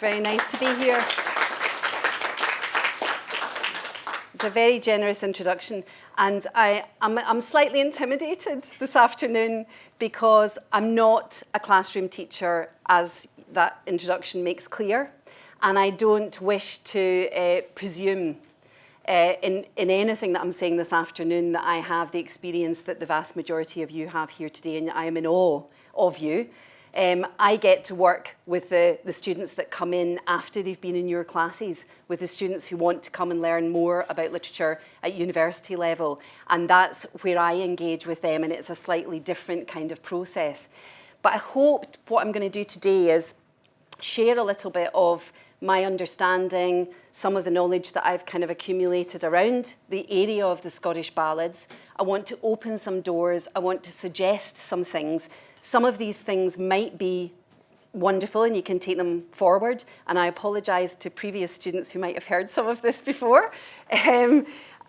very nice to be here. It's a very generous introduction, and I'm slightly intimidated this afternoon because I'm not a classroom teacher, as that introduction makes clear, and I don't wish to presume in anything that I'm saying this afternoon that I have the experience that the vast majority of you have here today, and I am in awe of you. I get to work with the students that come in after they've been in your classes, with the students who want to come and learn more about literature at university level. And that's where I engage with them, and it's a slightly different kind of process. But I hope what I'm going to do today is share a little bit of my understanding, some of the knowledge that I've kind of accumulated around the area of the Scottish Ballads. I want to open some doors. I want to suggest some things. Some of these things might be wonderful and you can take them forward. And I apologise to previous students who might have heard some of this before.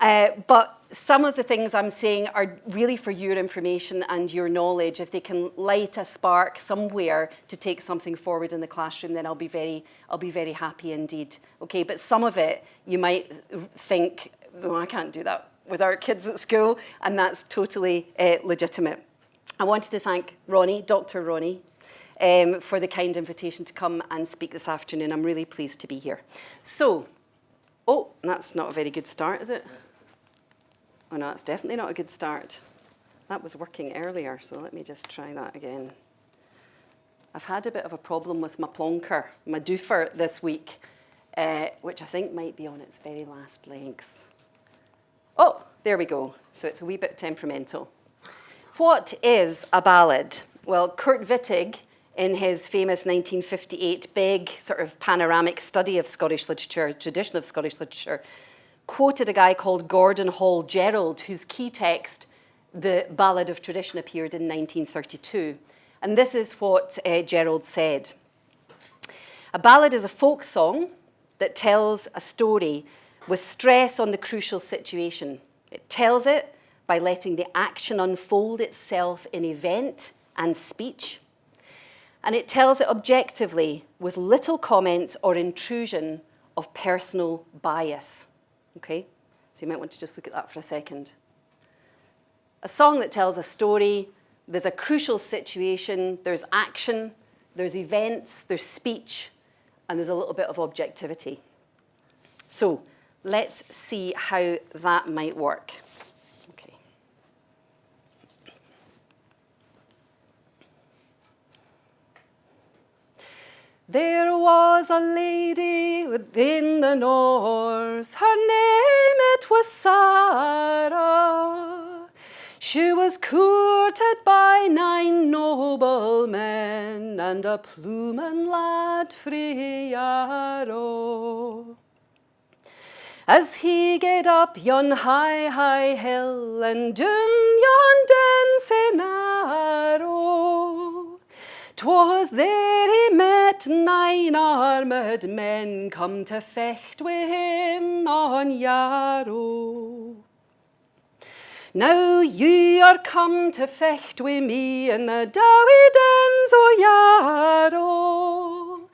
But some of the things I'm saying are really for your information and your knowledge. If they can light a spark somewhere to take something forward in the classroom, then I'll be very happy indeed. Okay, but some of it you might think, oh, I can't do that with our kids at school, and that's totally legitimate. I wanted to thank Ronnie, Dr. Ronnie, for the kind invitation to come and speak this afternoon. I'm really pleased to be here. So, oh, that's not a very good start, is it? Oh no, it's definitely not a good start. That was working earlier, so let me just try that again. I've had a bit of a problem with my plonker, my doofer this week, which I think might be on its very last legs. Oh, there we go. So it's a wee bit temperamental. What is a ballad? Well, Kurt Wittig, in his famous 1958 big sort of panoramic study of Scottish literature, tradition of Scottish literature, quoted a guy called Gordon Hall Gerald, whose key text, The Ballad of Tradition, appeared in 1932. And this is what Gerald said. A ballad is a folk song that tells a story with stress on the crucial situation. It tells it by letting the action unfold itself in event and speech. And it tells it objectively with little comment or intrusion of personal bias. Okay? So you might want to just look at that for a second. A song that tells a story, there's a crucial situation, there's action, there's events, there's speech, and there's a little bit of objectivity. So let's see how that might work. There was a lady within the north, her name it was Sarah. She was courted by 9 noblemen and a ploomin' lad frae Yarrow. As he gaed up yon high, high hill and down yon dancing narrow, 'twas there he met 9 armed men come to fecht wi' him on Yarrow. Now ye are come to fecht wi' me in the dowie dens o' Yarrow,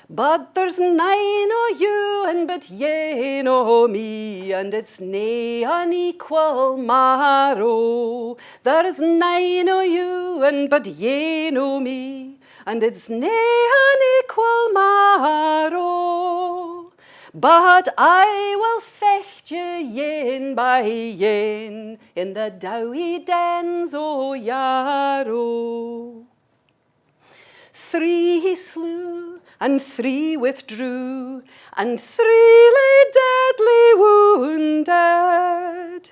but there's 9 o' you and but ye o' me, and it's nae unequal marrow. There's 9 o' you and but ye o' me, and it's nae unequal marrow. But I will fecht ye yen by yen in the dowie dens o' Yarrow. 3 he slew, and 3 withdrew, and 3 lay deadly wounded.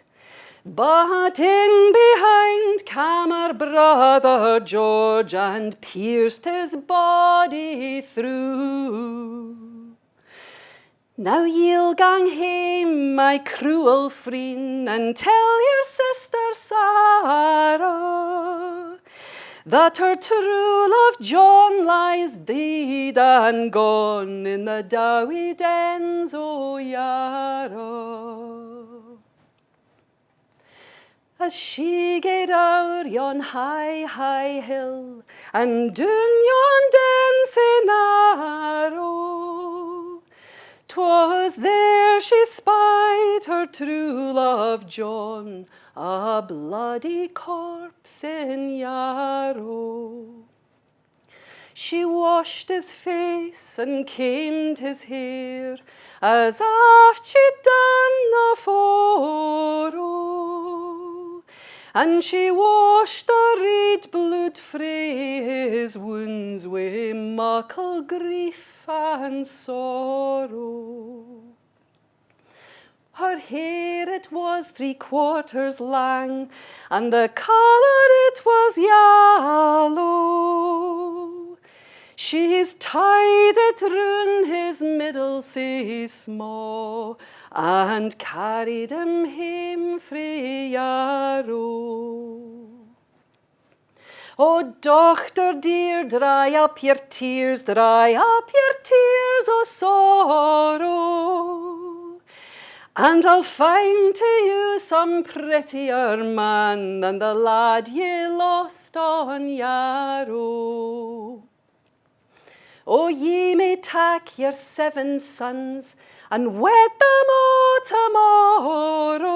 But in behind came our brother George and pierced his body through. Now ye'll gang hame, my cruel friend, and tell your sister Sarah that her true love John lies dead and gone in the dowie dens o' Yarrow. As she gaed o'er yon high, high hill and down yon dancing narrow, 'twas there she spied her true love John, a bloody corpse in Yarrow. She washed his face and combed his hair, as oft she'd done afore. And she washed the red blood frae his wounds wi' muckle grief and sorrow. Her hair it was 3/4 lang, and the colour it was yellow. She's tied it round his middle sae sma', and carried him hame frae Yarrow. Oh, dochter dear, dry up your tears of sorrow, and I'll find to you some prettier man than the lad ye lost on Yarrow. Oh, ye may tak your 7 sons and wed them all tomorrow,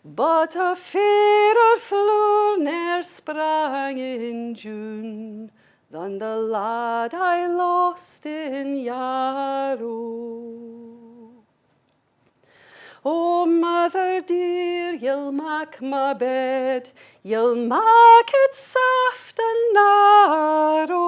but a fairer flower ne'er sprang in June than the lad I lost in Yarrow. Oh, mother dear, you'll mak my bed, you'll mak it soft and narrow,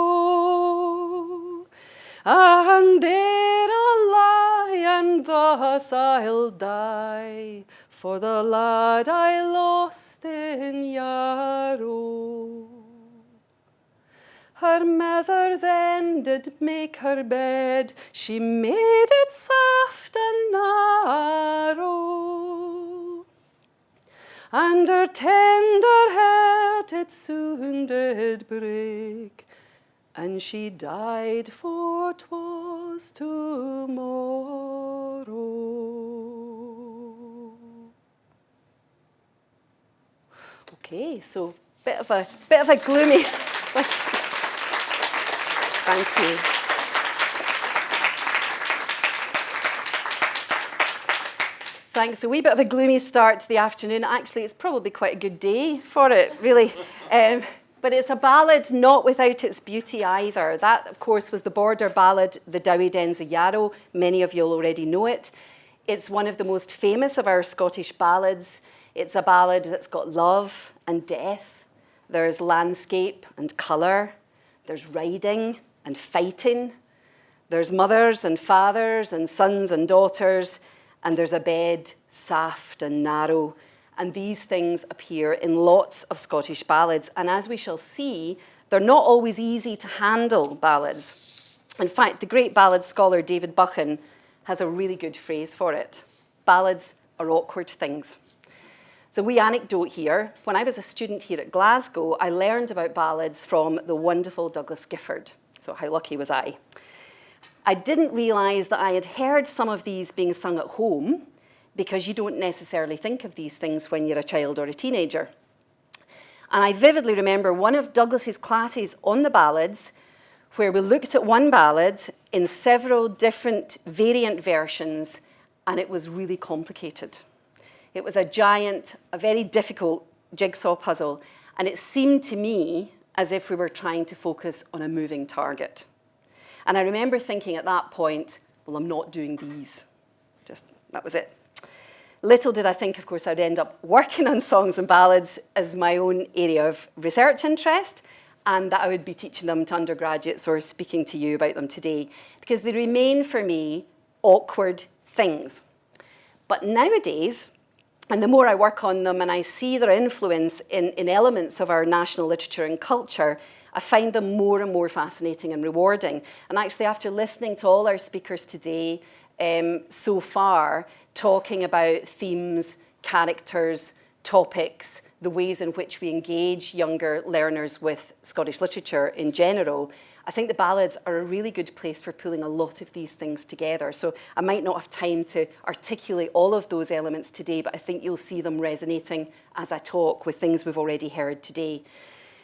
and there I'll lie, and thus I'll die, for the lad I lost in Yarrow. Her mother then did make her bed, she made it soft and narrow, and her tender heart it soon did break, and she died, for 'twas tomorrow. Okay, so bit of a gloomy. Thank you. Thanks. A wee bit of a gloomy start to the afternoon. Actually, it's probably quite a good day for it, really. But it's a ballad not without its beauty either. That, of course, was the border ballad, The Dowie Dens of Yarrow. Many of you will already know it. It's one of the most famous of our Scottish ballads. It's a ballad that's got love and death. There's landscape and colour. There's riding and fighting. There's mothers and fathers and sons and daughters, and there's a bed, soft and narrow. And these things appear in lots of Scottish ballads. And as we shall see, they're not always easy to handle, ballads. In fact, the great ballad scholar David Buchan has a really good phrase for it. Ballads are awkward things. It's a wee anecdote here. When I was a student here at Glasgow, I learned about ballads from the wonderful Douglas Gifford. So how lucky was I? I didn't realise that I had heard some of these being sung at home, because you don't necessarily think of these things when you're a child or a teenager. And I vividly remember one of Douglas's classes on the ballads, where we looked at one ballad in several different variant versions, and it was really complicated. It was a very difficult jigsaw puzzle, and it seemed to me as if we were trying to focus on a moving target. And I remember thinking at that point, well, I'm not doing these. That was it. Little did I think, of course, I'd end up working on songs and ballads as my own area of research interest, and that I would be teaching them to undergraduates or speaking to you about them today, because they remain for me awkward things. But nowadays, and the more I work on them and I see their influence in elements of our national literature and culture, I find them more and more fascinating and rewarding. And actually, after listening to all our speakers today so far, talking about themes, characters, topics, the ways in which we engage younger learners with Scottish literature in general, I think the ballads are a really good place for pulling a lot of these things together. So I might not have time to articulate all of those elements today, but I think you'll see them resonating as I talk with things we've already heard today.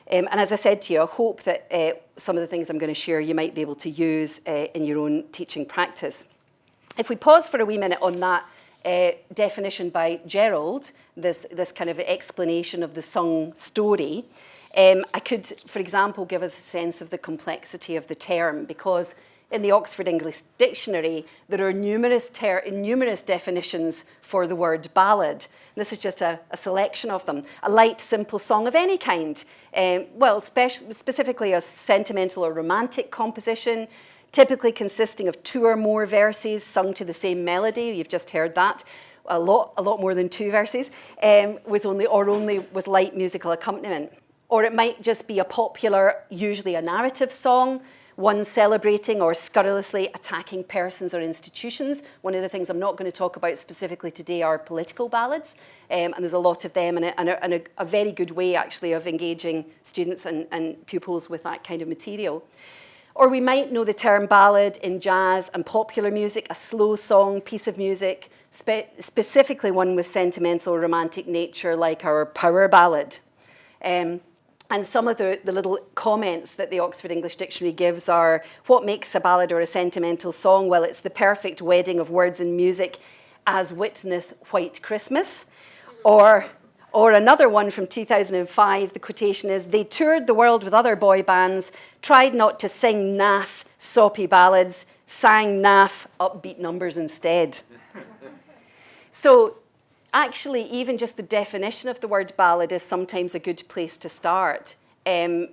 And as I said to you, I hope that some of the things I'm going to share you might be able to use in your own teaching practice. If we pause for a wee minute on that definition by Gerald, this kind of explanation of the sung story, I could, for example, give us a sense of the complexity of the term, because in the Oxford English Dictionary, there are numerous definitions for the word ballad. This is just a selection of them. A light, simple song of any kind. Specifically a sentimental or romantic composition, typically consisting of 2 or more verses sung to the same melody. You've just heard that. A lot more than 2 verses, only with light musical accompaniment. Or it might just be a popular, usually a narrative song, one celebrating or scurrilously attacking persons or institutions. One of the things I'm not going to talk about specifically today are political ballads, and there's a lot of them, and a very good way, actually, of engaging students and pupils with that kind of material. Or we might know the term ballad in jazz and popular music, a slow song, piece of music, specifically one with sentimental or romantic nature, like our power ballad. And some of the little comments that the Oxford English Dictionary gives are, what makes a ballad or a sentimental song? Well, it's the perfect wedding of words and music, as witness White Christmas. Or another one from 2005, the quotation is, they toured the world with other boy bands, tried not to sing naff, soppy ballads, sang naff, upbeat numbers instead. So, actually, even just the definition of the word ballad is sometimes a good place to start. The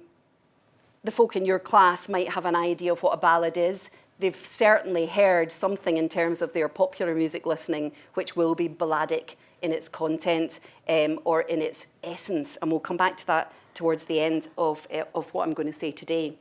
folk in your class might have an idea of what a ballad is. They've certainly heard something in terms of their popular music listening, which will be balladic in its content or in its essence. And we'll come back to that towards the end of what I'm going to say today.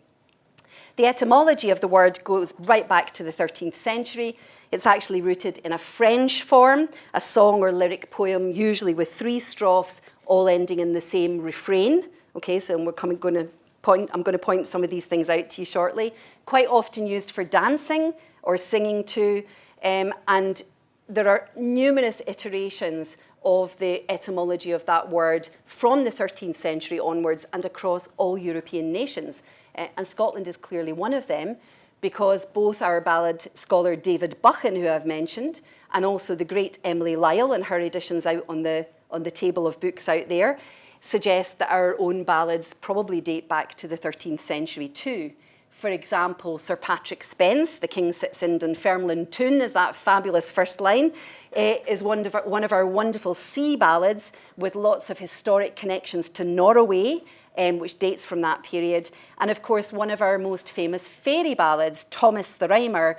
The etymology of the word goes right back to the 13th century. It's actually rooted in a French form, a song or lyric poem, usually with 3 strophes, all ending in the same refrain. Okay, so I'm going to point some of these things out to you shortly. Quite often used for dancing or singing to, and there are numerous iterations of the etymology of that word from the 13th century onwards and across all European nations. And Scotland is clearly one of them, because both our ballad scholar David Buchan, who I've mentioned, and also the great Emily Lyle and her editions out on the table of books out there, suggest that our own ballads probably date back to the 13th century too. For example, Sir Patrick Spence, The King Sits in Dunfermline Tune, is that fabulous first line, is one of our wonderful sea ballads with lots of historic connections to Norway, which dates from that period. And of course, one of our most famous fairy ballads, Thomas the Rhymer,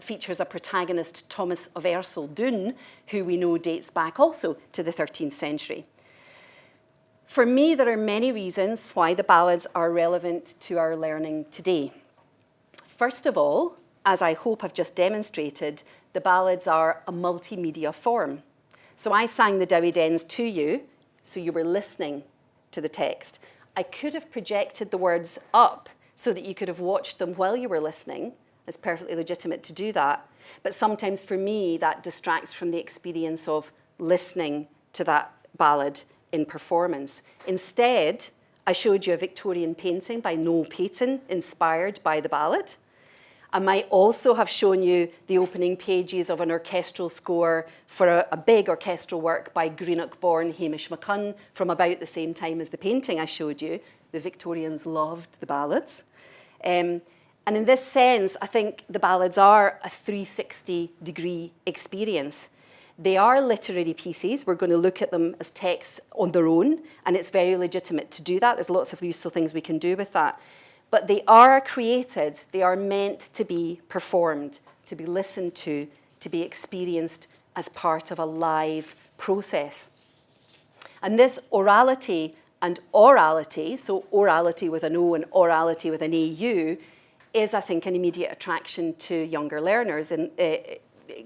features a protagonist, Thomas of Ercildoune, who we know dates back also to the 13th century. For me, there are many reasons why the ballads are relevant to our learning today. First of all, as I hope I've just demonstrated, the ballads are a multimedia form. So I sang the Dowie Dens to you, so you were listening to the text. I could have projected the words up so that you could have watched them while you were listening. It's perfectly legitimate to do that. But sometimes for me, that distracts from the experience of listening to that ballad in performance. Instead, I showed you a Victorian painting by Noel Payton, inspired by the ballad. I might also have shown you the opening pages of an orchestral score for a big orchestral work by Greenock-born Hamish McCunn from about the same time as the painting I showed you. The Victorians loved the ballads. And in this sense, I think the ballads are a 360-degree experience. They are literary pieces. We're going to look at them as texts on their own, and it's very legitimate to do that. There's lots of useful things we can do with that. But they are created, they are meant to be performed, to be listened to be experienced as part of a live process. And this orality and orality, so orality with an O and orality with an AU, is, I think, an immediate attraction to younger learners and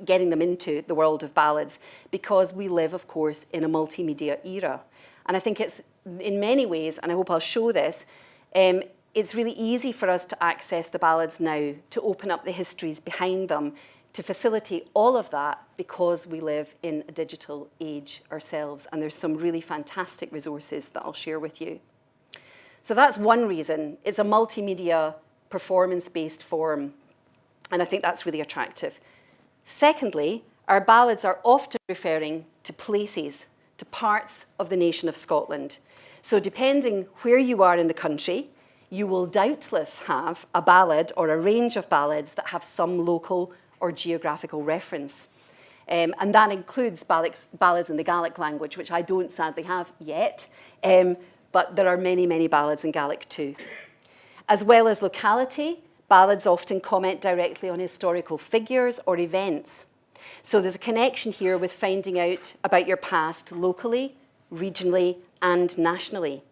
getting them into the world of ballads, because we live, of course, in a multimedia era. And I think it's, in many ways, and I hope I'll show this, it's really easy for us to access the ballads now, to open up the histories behind them, to facilitate all of that, because we live in a digital age ourselves. And there's some really fantastic resources that I'll share with you. So that's one reason. It's a multimedia performance-based form, and I think that's really attractive. Secondly, our ballads are often referring to places, to parts of the nation of Scotland. So depending where you are in the country, you will doubtless have a ballad or a range of ballads that have some local or geographical reference. And that includes ballads in the Gaelic language, which I don't sadly have yet, but there are many, many ballads in Gaelic too. As well as locality, ballads often comment directly on historical figures or events. So there's a connection here with finding out about your past locally, regionally, and nationally.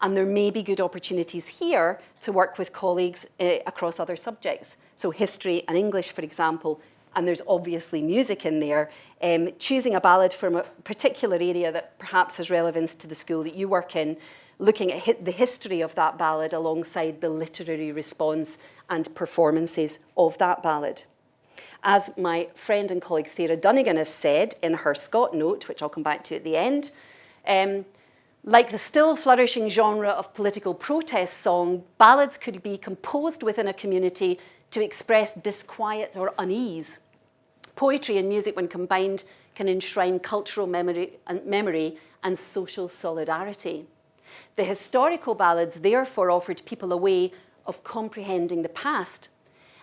And there may be good opportunities here to work with colleagues across other subjects. So history and English, for example, and there's obviously music in there. Choosing a ballad from a particular area that perhaps has relevance to the school that you work in, looking at the history of that ballad alongside the literary response and performances of that ballad. As my friend and colleague Sarah Dunnigan has said in her Scott note, which I'll come back to at the end, like the still flourishing genre of political protest song, ballads could be composed within a community to express disquiet or unease. Poetry and music, when combined, can enshrine cultural memory and social solidarity. The historical ballads therefore offered people a way of comprehending the past,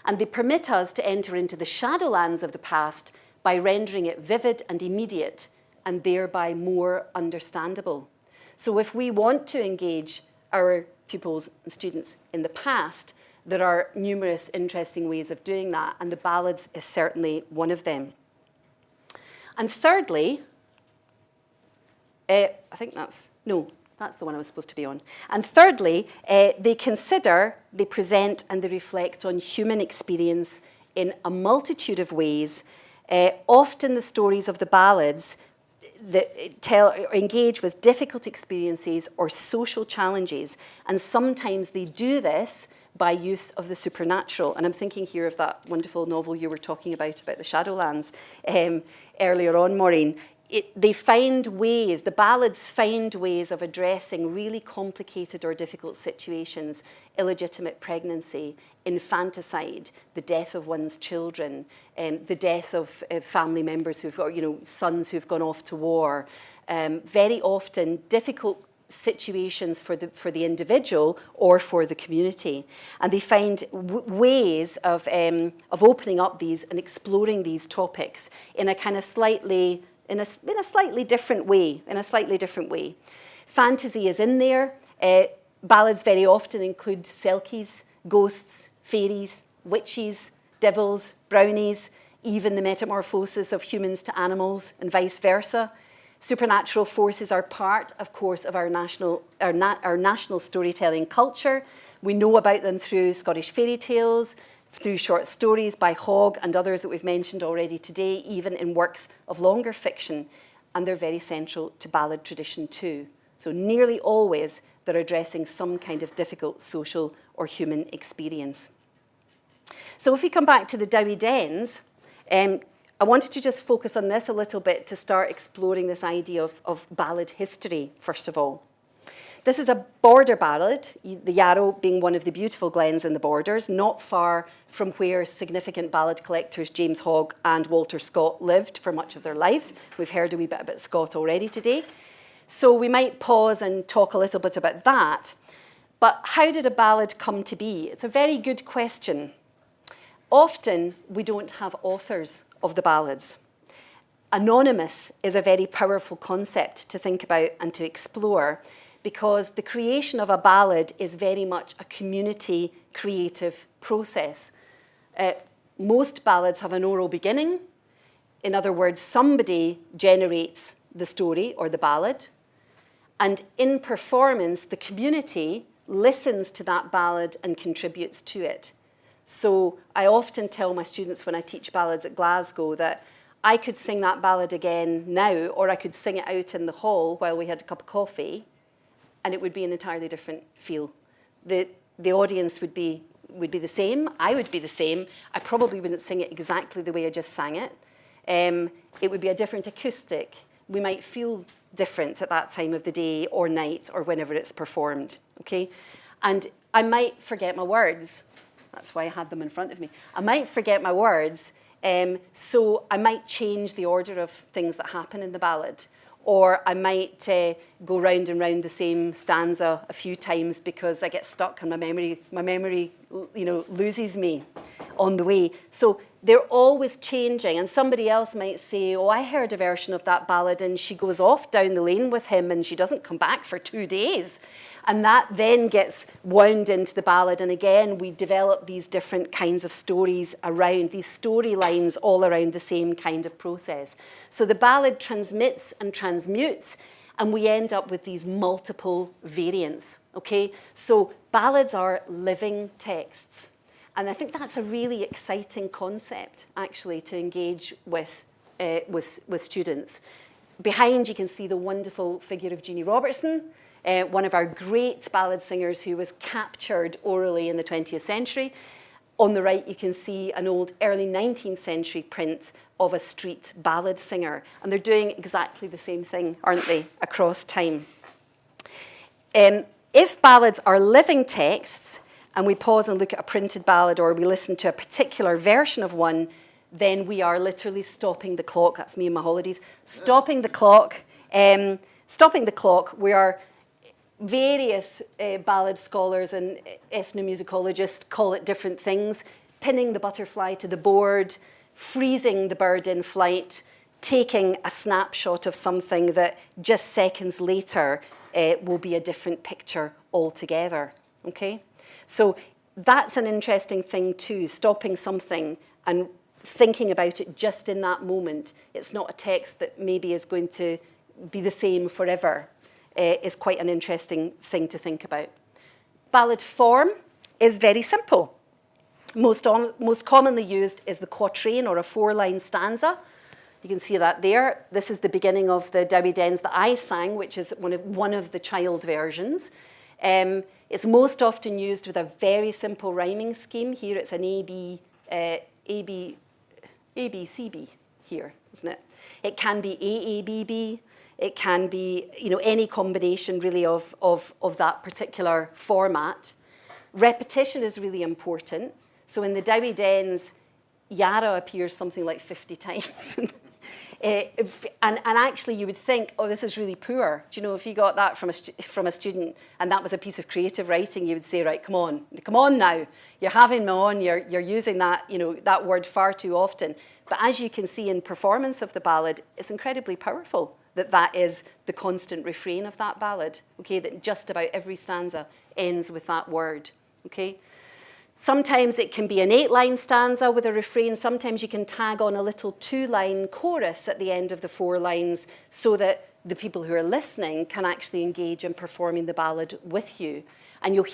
and they permit us to enter into the shadowlands of the past by rendering it vivid and immediate, and thereby more understandable. So if we want to engage our pupils and students in the past, there are numerous interesting ways of doing that, and the ballads is certainly one of them. And thirdly, that's the one I was supposed to be on. And thirdly, they consider, they present, and they reflect on human experience in a multitude of ways. Often the stories of the ballads that engage with difficult experiences or social challenges, and sometimes they do this by use of the supernatural. And I'm thinking here of that wonderful novel you were talking about the Shadowlands earlier on, Maureen. They find ways, the ballads find ways of addressing really complicated or difficult situations: illegitimate pregnancy, infanticide, the death of one's children, the death of family members who've got, sons who've gone off to war. Very often difficult situations for the individual or for the community, and they find ways of opening up these and exploring these topics in a kind of slightly different way. Fantasy is in there. Ballads very often include selkies, ghosts, fairies, witches, devils, brownies, even the metamorphosis of humans to animals and vice versa. Supernatural forces are part, of course, of our national storytelling culture. We know about them through Scottish fairy tales, through short stories by Hogg and others that we've mentioned already today, even in works of longer fiction, and they're very central to ballad tradition too. So nearly always they're addressing some kind of difficult social or human experience. So if we come back to the Dowie Dens, I wanted to just focus on this a little bit to start exploring this idea of ballad history, first of all. This is a border ballad, the Yarrow being one of the beautiful glens in the Borders, not far from where significant ballad collectors James Hogg and Walter Scott lived for much of their lives. We've heard a wee bit about Scott already today. So we might pause and talk a little bit about that. But how did a ballad come to be? It's a very good question. Often we don't have authors of the ballads. Anonymous is a very powerful concept to think about and to explore, because the creation of a ballad is very much a community creative process. Most ballads have an oral beginning. In other words, somebody generates the story or the ballad, and in performance, the community listens to that ballad and contributes to it. So I often tell my students when I teach ballads at Glasgow that I could sing that ballad again now, or I could sing it out in the hall while we had a cup of coffee, and it would be an entirely different feel. The audience would be the same. I would be the same. I probably wouldn't sing it exactly the way I just sang it. It would be a different acoustic. We might feel different at that time of the day or night or whenever it's performed. okay? And I might forget my words. That's why I had them in front of me. I might forget my words, so I might change the order of things that happen in the ballad. Or I might go round and round the same stanza a few times because I get stuck and my memory, loses me on the way. So they're always changing. And somebody else might say, oh, I heard a version of that ballad and she goes off down the lane with him and she doesn't come back for 2 days. And that then gets wound into the ballad. And again, we develop these different kinds of stories around, these storylines all around the same kind of process. So the ballad transmits and transmutes, and we end up with these multiple variants, okay? So ballads are living texts. And I think that's a really exciting concept, actually, to engage with students. Behind, you can see the wonderful figure of Jeannie Robertson, one of our great ballad singers who was captured orally in the 20th century. On the right, you can see an old early 19th century print of a street ballad singer. And they're doing exactly the same thing, aren't they, across time. If ballads are living texts, and we pause and look at a printed ballad or we listen to a particular version of one, then we are literally stopping the clock. That's me and my holidays. Stopping the clock. We are... Various ballad scholars and ethnomusicologists call it different things: pinning the butterfly to the board, freezing the bird in flight, taking a snapshot of something that just seconds later will be a different picture altogether, okay? So that's an interesting thing too, stopping something and thinking about it just in that moment. It's not a text that maybe is going to be the same forever. Is quite an interesting thing to think about. Ballad form is very simple. Most commonly used is the quatrain or a 4-line stanza. You can see that there. This is the beginning of the Dowie Dens that I sang, which is one of the child versions. It's most often used with a very simple rhyming scheme. Here it's an ABCB here, isn't it? It can be AABB. It can be, any combination really of that particular format. Repetition is really important. So in the Dowie Dens, Yara appears something like 50 times. And actually you would think, oh, this is really poor. Do you know, if you got that from a student and that was a piece of creative writing, you would say, right, come on now. You're having me on, you're using that, that word far too often. But as you can see in performance of the ballad, it's incredibly powerful that is the constant refrain of that ballad, okay, that just about every stanza ends with that word, okay? Sometimes it can be an 8-line stanza with a refrain. Sometimes you can tag on a little 2-line chorus at the end of the 4 lines so that the people who are listening can actually engage in performing the ballad with you. And you can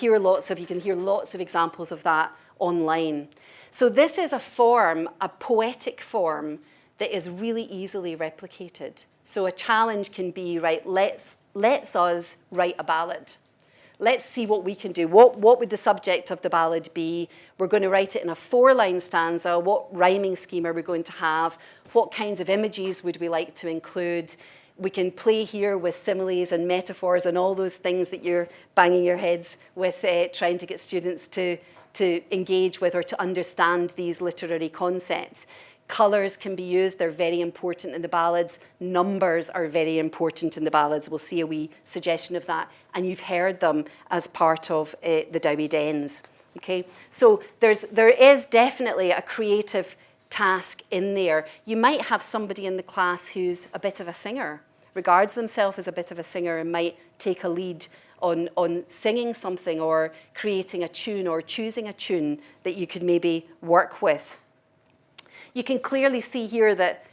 hear lots of examples of that online. So this is a form, a poetic form, that is really easily replicated. So a challenge can be, right, let's us write a ballad. Let's see what we can do. What would the subject of the ballad be? We're going to write it in a 4-line stanza. What rhyming scheme are we going to have? What kinds of images would we like to include? We can play here with similes and metaphors and all those things that you're banging your heads with, trying to get students to engage with or to understand these literary concepts. Colours can be used. They're very important in the ballads. Numbers are very important in the ballads. We'll see a wee suggestion of that. And you've heard them as part of the Dowie Dens. Okay? So there is definitely a creative task in there. You might have somebody in the class who's a bit of a singer, regards themselves as a bit of a singer and might take a lead on singing something or creating a tune or choosing a tune that you could maybe work with. You can clearly see here that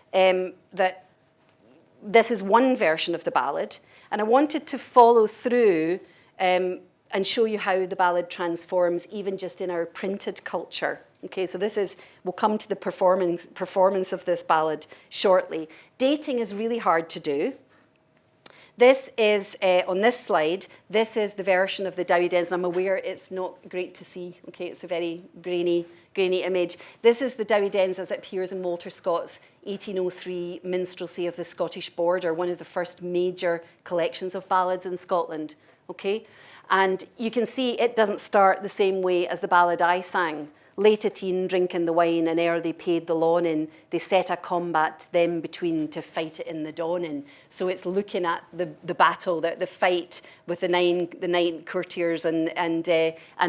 this is one version of the ballad, and I wanted to follow through and show you how the ballad transforms even just in our printed culture. Okay, so we'll come to the performance of this ballad shortly. Dating is really hard to do. This is, on this slide, this is the version of the Dowie Dens, and I'm aware it's not great to see. Okay, it's a very grainy image. This is the Dowie Dens as it appears in Walter Scott's 1803 Minstrelsy of the Scottish Border, one of the first major collections of ballads in Scotland. okay? And you can see it doesn't start the same way as the ballad I sang. Late a teen, drinking the wine, and ere they paid the lawn in, they set a combat them between to fight it in the dawning. So it's looking at the battle, the fight with the nine courtiers and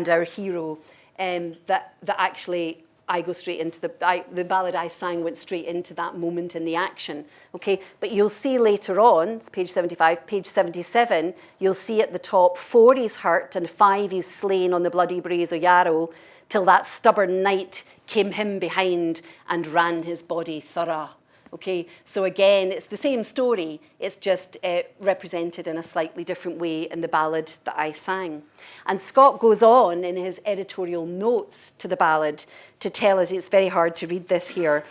our hero, that actually I go straight into the ballad I sang went straight into that moment in the action, okay? But you'll see later on, it's page 75, page 77, you'll see at the top, 4 is hurt and 5 is slain on the bloody braes o' Yarrow, till that stubborn knight came him behind and ran his body thorough. Okay, so again, it's the same story, it's just represented in a slightly different way in the ballad that I sang. And Scott goes on in his editorial notes to the ballad to tell us, it's very hard to read this here,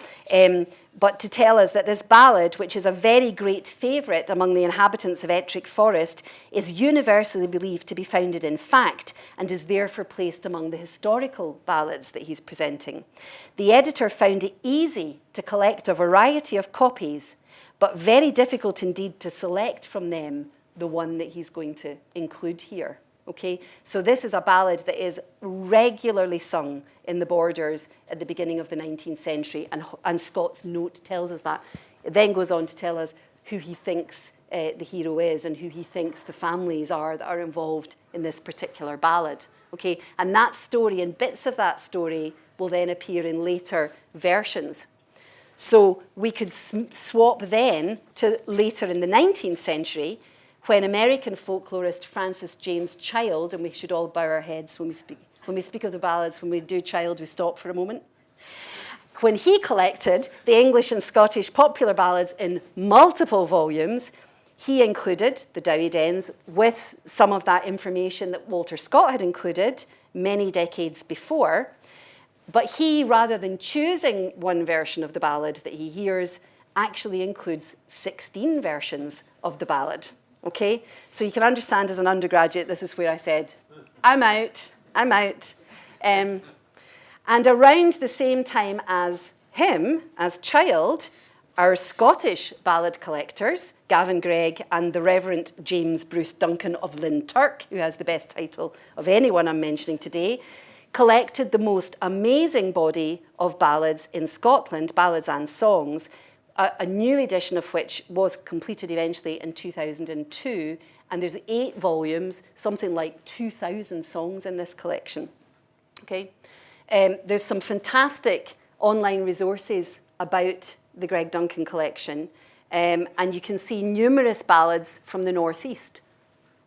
but to tell us that this ballad, which is a very great favourite among the inhabitants of Ettrick Forest, is universally believed to be founded in fact and is therefore placed among the historical ballads that he's presenting. The editor found it easy to collect a variety of copies, but very difficult indeed to select from them the one that he's going to include here. Okay, so this is a ballad that is regularly sung in the Borders at the beginning of the 19th century, and Scott's note tells us that. It then goes on to tell us who he thinks the hero is and who he thinks the families are that are involved in this particular ballad. Okay, and that story and bits of that story will then appear in later versions. So we could swap then to later in the 19th century, when American folklorist Francis James Child, and we should all bow our heads when we speak of the ballads, when we do Child, we stop for a moment. When he collected the English and Scottish popular ballads in multiple volumes, he included the Dowie Dens with some of that information that Walter Scott had included many decades before. But he, rather than choosing one version of the ballad that he hears, actually includes 16 versions of the ballad. Okay, so you can understand as an undergraduate, this is where I said, I'm out. And around the same time as him, as Child, our Scottish ballad collectors, Gavin Gregg and the Reverend James Bruce Duncan of Linturk, who has the best title of anyone I'm mentioning today, collected the most amazing body of ballads in Scotland, ballads and songs, a new edition of which was completed eventually in 2002, and there's 8 volumes, something like 2,000 songs in this collection. Okay, there's some fantastic online resources about the Greg Duncan collection, and you can see numerous ballads from the Northeast.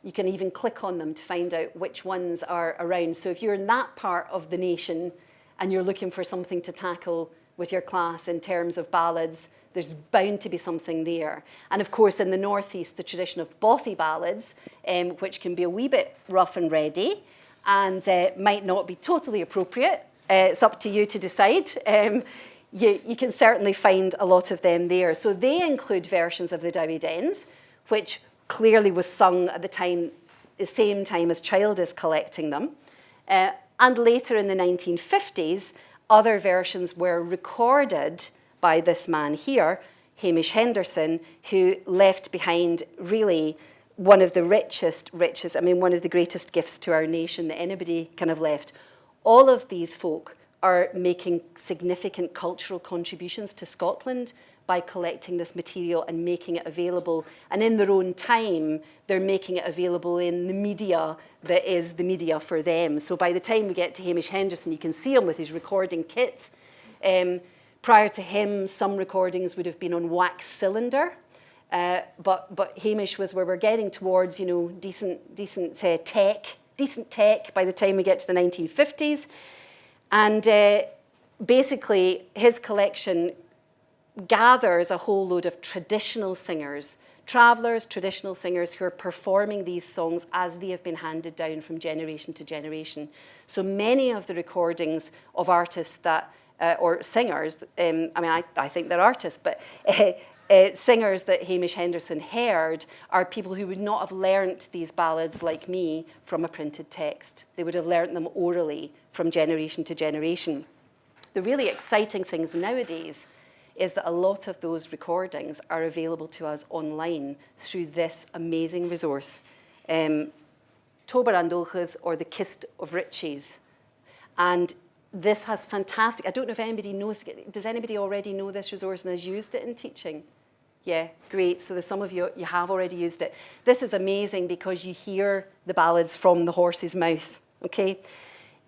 You can even click on them to find out which ones are around. So if you're in that part of the nation and you're looking for something to tackle with your class in terms of ballads, there's bound to be something there. And of course, in the Northeast, the tradition of bothy ballads, which can be a wee bit rough and ready and might not be totally appropriate. It's up to you to decide. You can certainly find a lot of them there. So they include versions of the Dowie Dens, which clearly was sung at the same time as Child is collecting them. And later in the 1950s, other versions were recorded by this man here, Hamish Henderson, who left behind really one of the richest, I mean, one of the greatest gifts to our nation that anybody can have left. All of these folk are making significant cultural contributions to Scotland by collecting this material and making it available. And in their own time, they're making it available in the media that is the media for them. So by the time we get to Hamish Henderson, you can see him with his recording kit. Prior to him, some recordings would have been on wax cylinder, but Hamish was where we're getting towards, you know, decent tech by the time we get to the 1950s. And basically, his collection gathers a whole load of traditional singers, travellers, traditional singers who are performing these songs as they have been handed down from generation to generation. So many of the recordings of artists that or singers, I mean, I think they're artists, but singers that Hamish Henderson heard are people who would not have learnt these ballads like me from a printed text. They would have learnt them orally from generation to generation. The really exciting things nowadays is that a lot of those recordings are available to us online through this amazing resource. Tober an Dulches or the Kist of Riches. And this has fantastic, I don't know if anybody knows, does anybody already know this resource and has used it in teaching? Yeah, great. So there's some of you have already used it. This is amazing because you hear the ballads from the horse's mouth, okay?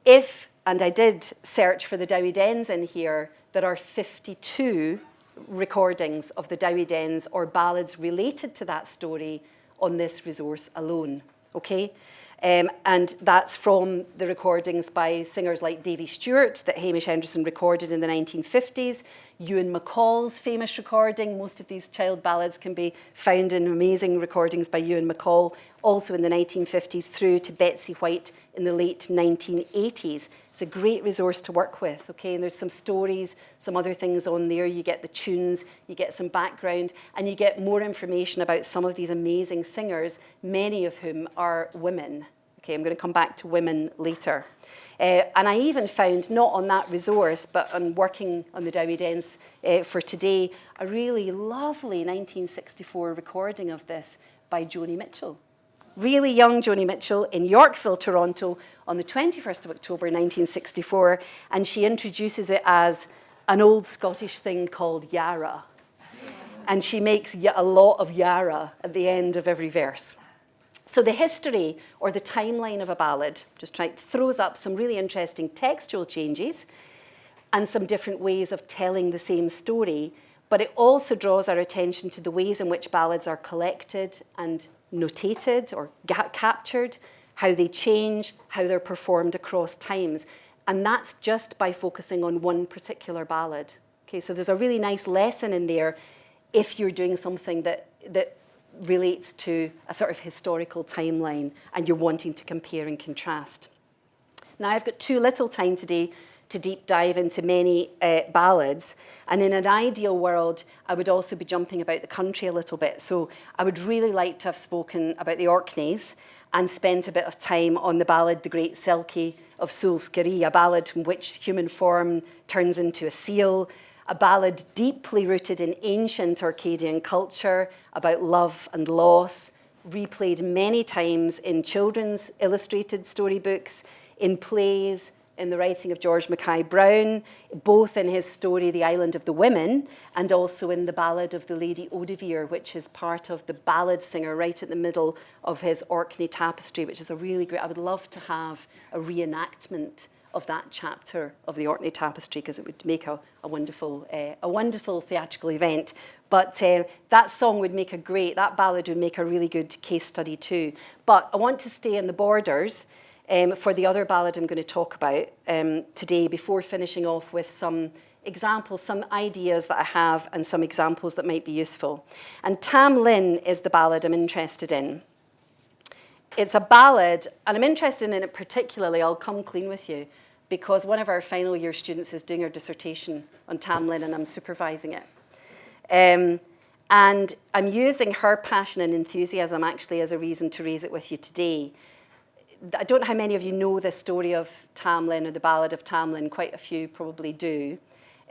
And I did search for the Dowie Dens in here, there are 52 recordings of the Dowie Dens or ballads related to that story on this resource alone, okay? And that's from the recordings by singers like Davy Stewart that Hamish Henderson recorded in the 1950s, Ewan MacColl's famous recording. Most of these child ballads can be found in amazing recordings by Ewan MacColl, also in the 1950s through to Betsy White in the late 1980s. It's a great resource to work with, okay? And there's some stories, some other things on there. You get the tunes, you get some background, and you get more information about some of these amazing singers, many of whom are women. Okay, I'm going to come back to women later. And I even found, not on that resource, but on working on the Dowie Dens for today, a really lovely 1964 recording of this by Joni Mitchell. Really young Joni Mitchell in Yorkville, Toronto, on the 21st of October 1964, and she introduces it as an old Scottish thing called Yarra. And she makes a lot of Yarra at the end of every verse. So the history or the timeline of a ballad throws up some really interesting textual changes and some different ways of telling the same story, but it also draws our attention to the ways in which ballads are collected and notated or captured, how they change, how they're performed across times. And that's just by focusing on one particular ballad. Okay, so there's a really nice lesson in there if you're doing something that relates to a sort of historical timeline and you're wanting to compare and contrast. Now, I've got too little time today to deep dive into many ballads, and in an ideal world, I would also be jumping about the country a little bit. So I would really like to have spoken about the Orkneys and spent a bit of time on the ballad The Great Selkie of Sulskerrie, a ballad in which human form turns into a seal, a ballad deeply rooted in ancient Orcadian culture about love and loss, replayed many times in children's illustrated storybooks, in plays, in the writing of George Mackay Brown, both in his story The Island of the Women and also in the Ballad of the Lady Odivere, which is part of the ballad singer right at the middle of his Orkney tapestry, which is a really great, I would love to have a reenactment of that chapter of the Orkney tapestry because it would make a wonderful theatrical event. But that song would make that ballad would make a really good case study too. But I want to stay in the borders for the other ballad I'm going to talk about today before finishing off with some examples, some ideas that I have and some examples that might be useful. And Tam Lin is the ballad I'm interested in. It's a ballad, and I'm interested in it particularly, I'll come clean with you, because one of our final year students is doing her dissertation on Tam Lin and I'm supervising it. And I'm using her passion and enthusiasm actually as a reason to raise it with you today. I don't know how many of you know the story of Tam Lin or the Ballad of Tam Lin. Quite a few probably do.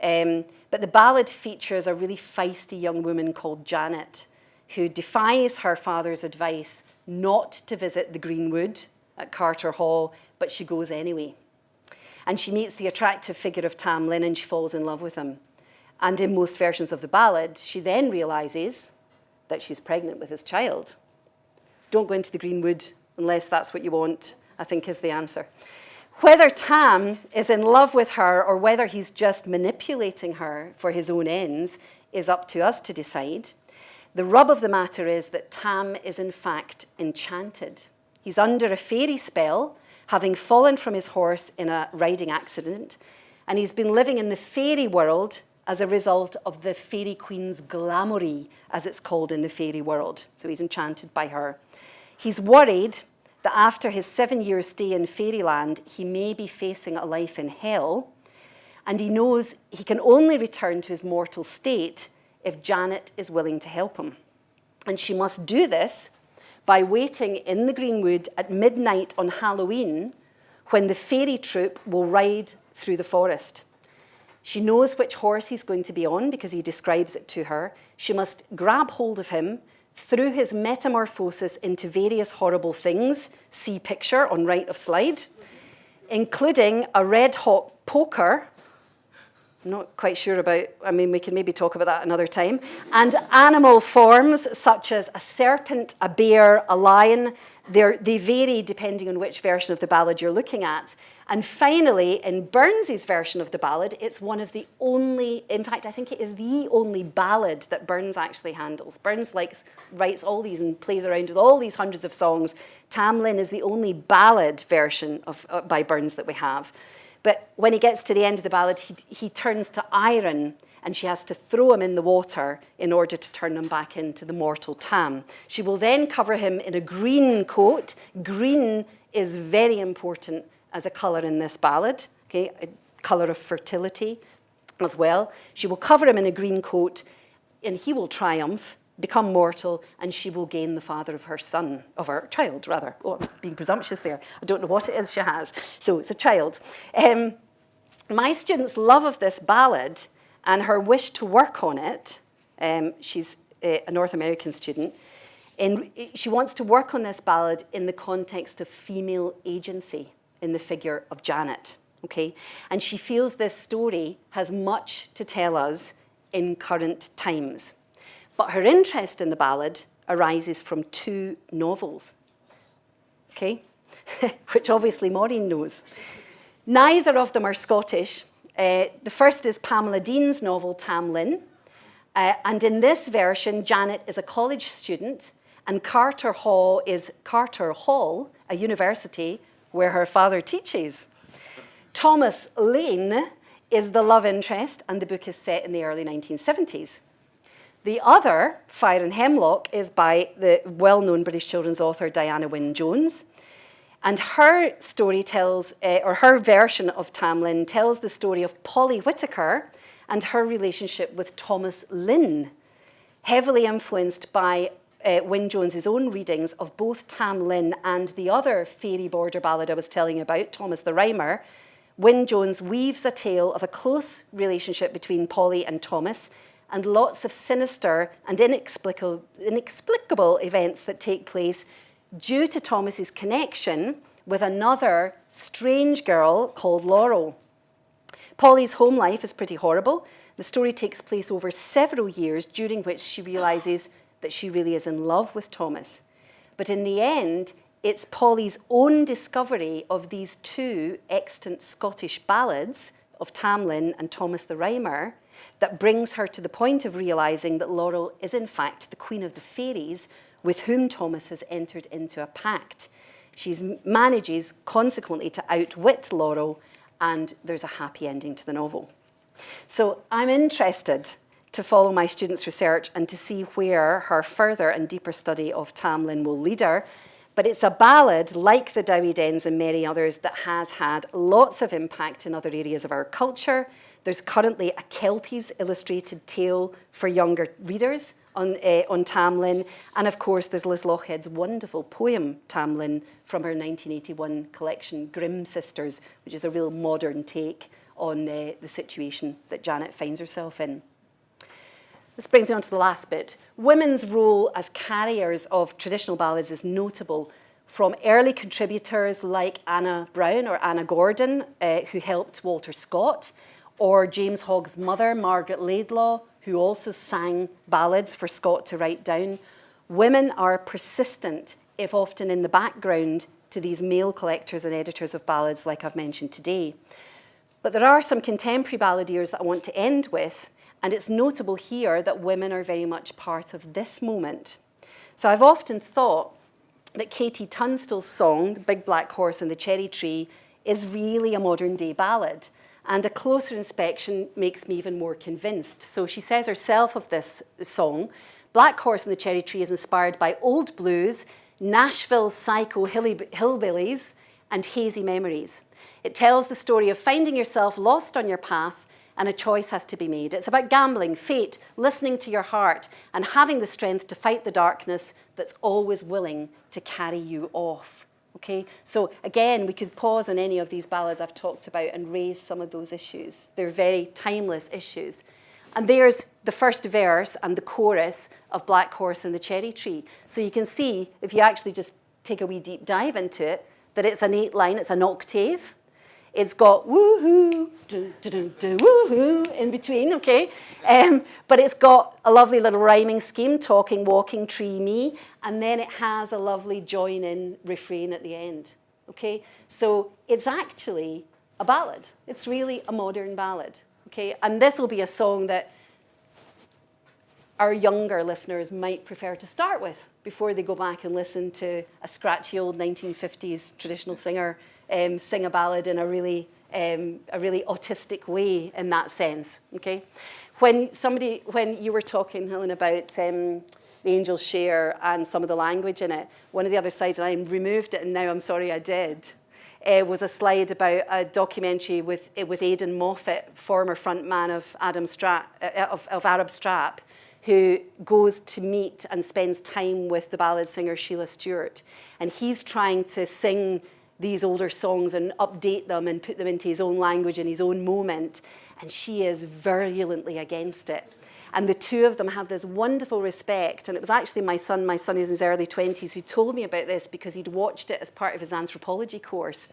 But the ballad features a really feisty young woman called Janet who defies her father's advice not to visit the Green Wood at Carter Hall, but she goes anyway. And she meets the attractive figure of Tam Lin and she falls in love with him. And in most versions of the ballad, she then realises that she's pregnant with his child. So don't go into the Green Wood unless that's what you want, I think is the answer. Whether Tam is in love with her or whether he's just manipulating her for his own ends is up to us to decide. The rub of the matter is that Tam is in fact enchanted. He's under a fairy spell, having fallen from his horse in a riding accident, and he's been living in the fairy world as a result of the fairy queen's glamourie, as it's called in the fairy world. So he's enchanted by her. He's worried that after his 7-year stay in fairyland, he may be facing a life in hell, and he knows he can only return to his mortal state if Janet is willing to help him. And she must do this by waiting in the Green Wood at midnight on Halloween when the fairy troupe will ride through the forest. She knows which horse he's going to be on because he describes it to her. She must grab hold of him, through his metamorphosis into various horrible things, see picture on right of slide, including a red-hot poker. I'm not quite sure about, I mean, we can maybe talk about that another time, and animal forms such as a serpent, a bear, a lion. They vary depending on which version of the ballad you're looking at. And finally, in Burns's version of the ballad, it's one of the only, in fact, I think it is the only ballad that Burns actually handles. Burns writes all these and plays around with all these hundreds of songs. Tamlin is the only ballad version by Burns that we have. But when he gets to the end of the ballad, he turns to Iron, and she has to throw him in the water in order to turn him back into the mortal Tam. She will then cover him in a green coat. Green is very important as a colour in this ballad, okay, a colour of fertility as well. She will cover him in a green coat, and he will triumph, become mortal, and she will gain the father of her son, of her child, rather. Oh, I'm being presumptuous there. I don't know what it is she has. So it's a child. My students' love of this ballad and her wish to work on it, she's a North American student, she wants to work on this ballad in the context of female agency in the figure of Janet, okay? And she feels this story has much to tell us in current times. But her interest in the ballad arises from two novels, okay? Which obviously Maureen knows. Neither of them are Scottish. The first is Pamela Dean's novel, Tamlin. And in this version, Janet is a college student, and Carter Hall is a university where her father teaches. Thomas Lane is the love interest, and the book is set in the early 1970s. The other, Fire and Hemlock, is by the well-known British children's author Diana Wynne Jones. And her story tells, or her version of Tamlin tells the story of Polly Whitaker and her relationship with Thomas Lynn, heavily influenced by Wynne Jones's own readings of both Tamlin and the other fairy border ballad I was telling you about, Thomas the Rhymer. Wynne Jones weaves a tale of a close relationship between Polly and Thomas, and lots of sinister and inexplicable events that take place due to Thomas's connection with another strange girl called Laurel. Polly's home life is pretty horrible. The story takes place over several years, during which she realises that she really is in love with Thomas. But in the end, it's Polly's own discovery of these two extant Scottish ballads of Tamlin and Thomas the Rhymer that brings her to the point of realising that Laurel is in fact the queen of the fairies with whom Thomas has entered into a pact. She manages consequently to outwit Laurel, and there's a happy ending to the novel. So I'm interested to follow my students' research and to see where her further and deeper study of Tamlin will lead her. But it's a ballad, like the Dowie Dens and many others, that has had lots of impact in other areas of our culture. There's currently a Kelpies illustrated tale for younger readers on Tamlin. And of course, there's Liz Lochhead's wonderful poem, Tamlin, from her 1981 collection, Grimm Sisters, which is a real modern take on the situation that Janet finds herself in. This brings me on to the last bit. Women's role as carriers of traditional ballads is notable, from early contributors like Anna Brown or Anna Gordon, who helped Walter Scott, or James Hogg's mother, Margaret Laidlaw, who also sang ballads for Scott to write down. Women are persistent, if often in the background, to these male collectors and editors of ballads like I've mentioned today. But there are some contemporary balladeers that I want to end with, and it's notable here that women are very much part of this moment. So I've often thought that Katie Tunstall's song, The Big Black Horse and the Cherry Tree, is really a modern day ballad. And a closer inspection makes me even more convinced. So she says herself of this song, Black Horse and the Cherry Tree is inspired by old blues, Nashville psycho hillbillies, and hazy memories. It tells the story of finding yourself lost on your path, and a choice has to be made. It's about gambling, fate, listening to your heart, and having the strength to fight the darkness that's always willing to carry you off. Okay, so again, we could pause on any of these ballads I've talked about and raise some of those issues. They're very timeless issues. And there's the first verse and the chorus of Black Horse and the Cherry Tree. So you can see, if you actually just take a wee deep dive into it, that it's an 8-line, it's an octave. It's got woohoo, woohoo in between, okay? But it's got a lovely little rhyming scheme, talking, walking, tree, me, and then it has a lovely join-in refrain at the end, okay? So it's actually a ballad. It's really a modern ballad, okay? And this will be a song that our younger listeners might prefer to start with before they go back and listen to a scratchy old 1950s traditional singer sing a ballad in a really autistic way in that sense, okay? When you were talking, Helen, about the Angel's Share and some of the language in it, one of the other slides, and I removed it and now I'm sorry I did, was a slide about a documentary with Aidan Moffat, former frontman of Arab Strap, who goes to meet and spends time with the ballad singer Sheila Stewart. And he's trying to sing these older songs and update them and put them into his own language in his own moment. And she is virulently against it. And the two of them have this wonderful respect. And it was actually my son who's in his early 20s, who told me about this because he'd watched it as part of his anthropology course.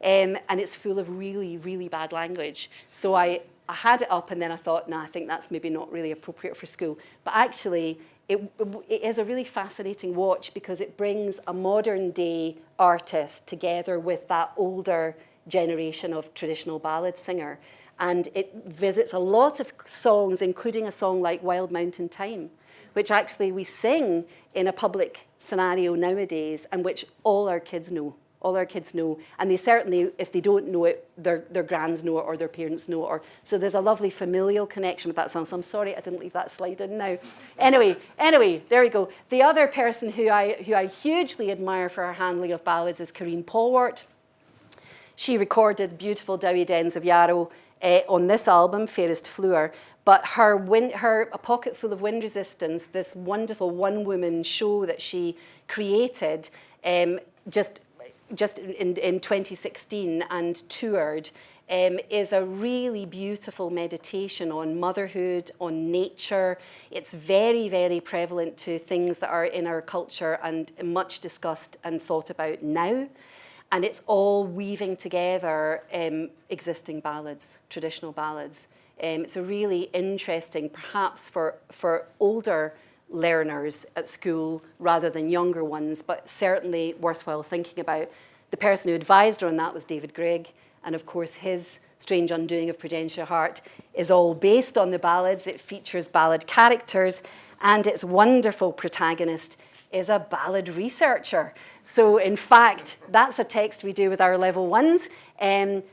And it's full of really, really bad language. So I had it up and then I thought, I think that's maybe not really appropriate for school. But actually, it is a really fascinating watch because it brings a modern day artist together with that older generation of traditional ballad singer. And it visits a lot of songs, including a song like Wild Mountain Thyme, which actually we sing in a public scenario nowadays and which all our kids know. All our kids know, and they certainly, if they don't know it, their grands know it or their parents know it. So there's a lovely familial connection with that song. So I'm sorry I didn't leave that slide in now. Anyway, there we go. The other person who I hugely admire for her handling of ballads is Corinne Polwart. She recorded beautiful Dowie Dens of Yarrow on this album, Fairest Floor. But her A Pocket Full of Wind Resistance, this wonderful one-woman show that she created, just in 2016 and toured, is a really beautiful meditation on motherhood, on nature. It's very, very prevalent to things that are in our culture and much discussed and thought about now. And it's all weaving together existing ballads, traditional ballads. It's a really interesting, perhaps for older learners at school rather than younger ones, but certainly worthwhile thinking about. The person who advised her on that was David Gregg, and of course his Strange Undoing of Prudentia Hart is all based on the ballads. It features ballad characters, and its wonderful protagonist is a ballad researcher. So in fact, that's a text we do with our level ones.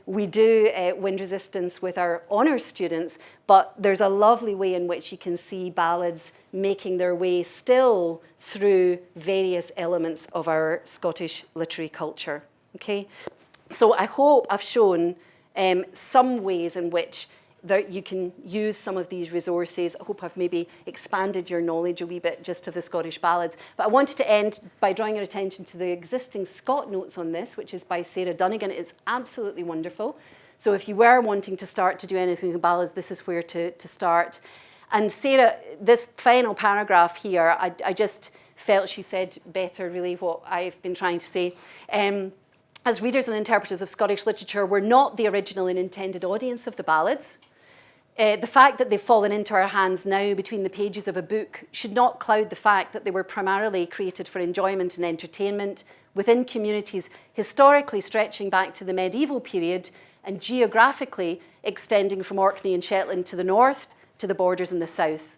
We do wind resistance with our honours students, but there's a lovely way in which you can see ballads making their way still through various elements of our Scottish literary culture. Okay, so I hope I've shown some ways in which you can use some of these resources. I hope I've maybe expanded your knowledge a wee bit just of the Scottish ballads. But I wanted to end by drawing your attention to the existing Scott notes on this, which is by Sarah Dunnigan. It's absolutely wonderful. So if you were wanting to start to do anything with ballads, this is where to start. And Sarah, this final paragraph here, I just felt she said better really what I've been trying to say. As readers and interpreters of Scottish literature, we're not the original and intended audience of the ballads. The fact that they've fallen into our hands now between the pages of a book should not cloud the fact that they were primarily created for enjoyment and entertainment within communities historically stretching back to the medieval period and geographically extending from Orkney and Shetland to the north to the borders in the south.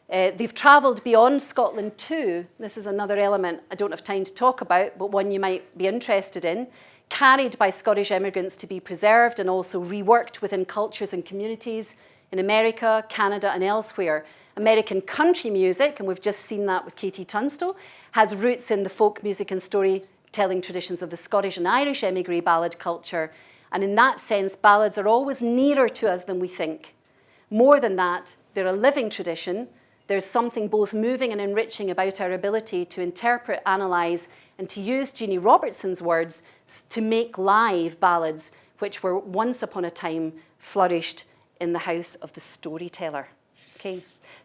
They've travelled beyond Scotland too. This is another element I don't have time to talk about, but one you might be interested in. Carried by Scottish immigrants to be preserved and also reworked within cultures and communities in America, Canada and elsewhere. American country music, and we've just seen that with Katie Tunstall, has roots in the folk music and storytelling traditions of the Scottish and Irish émigré ballad culture. And in that sense, ballads are always nearer to us than we think. More than that, they're a living tradition. There's something both moving and enriching about our ability to interpret, analyse, and to use Jeannie Robertson's words, to make live ballads, which were once upon a time flourished in the house of the storyteller. Okay,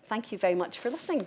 thank you very much for listening.